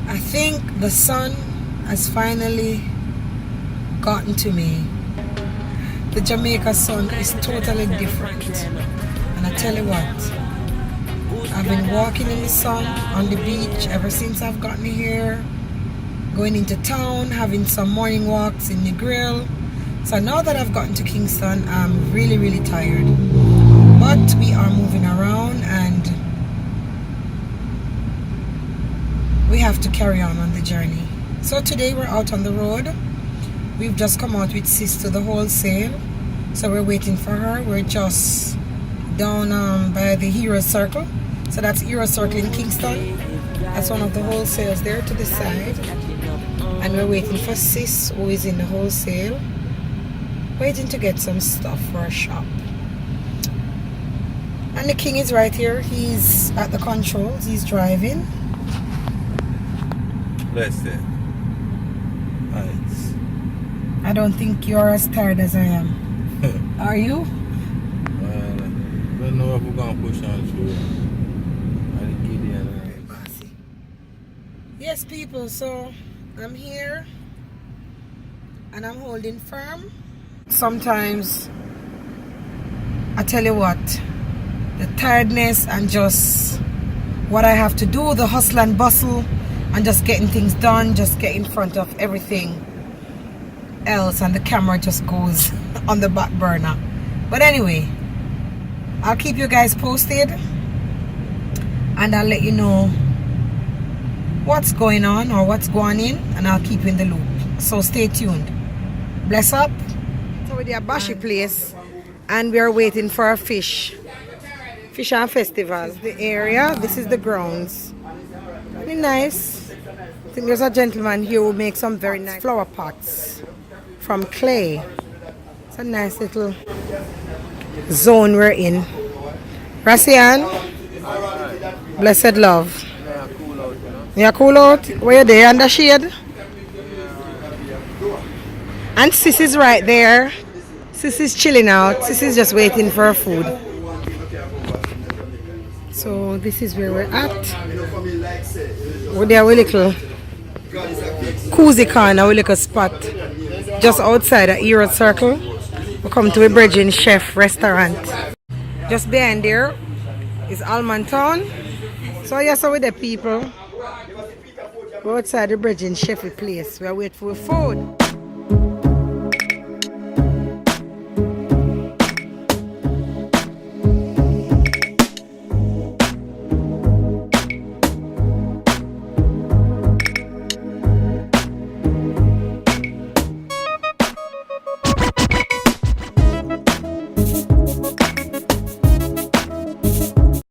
I think the sun has finally gotten to me. The Jamaica sun is totally different. And I tell you what, I've been walking in the sun on the beach ever since I've gotten here, going into town, having some morning walks in the grill. So now that I've gotten to Kingston, I'm really tired. But we are moving around and we have to carry on the journey. So today we're out on the road. We've just come out with sis to the wholesale. So we're waiting for her. We're just down by the Hero Circle. So that's Hero Circle in Kingston. That's one of the wholesales there to the side. And we're waiting for sis who is in the wholesale, waiting to get some stuff for a shop. And the king is right here. He's at the controls. He's driving. Bless it. Nice. I don't think you're as tired as I am. Are you? I don't know if we're going to push on through. Yes, people, so I'm here and I'm holding firm. Sometimes, I tell you what, the tiredness and just what I have to do, the hustle and bustle and just getting things done, just get in front of everything else and the camera just goes on the back burner. But anyway, I'll keep you guys posted and I'll let you know what's going on or what's going in, and I'll keep you in the loop. So stay tuned. Bless up. So we're at Bashy place and we are waiting for a fish and festival. This is the area, this is the grounds. Very nice. I think there's a gentleman here who makes some very nice flower pots from clay. It's a nice little zone we're in. Rasian, blessed love. You're cool out? Where you there? Under shade? And sis is right there. Sis is chilling out. Sis is just waiting for her food. So this is where we're at. We're there with a little cozy corner, with a little spot just outside the Hero Circle. We come to a Bridging Chef restaurant. Just behind there is Almond Town. So yes, so with the people. We're outside the Bridging Chef place. We're waiting for food.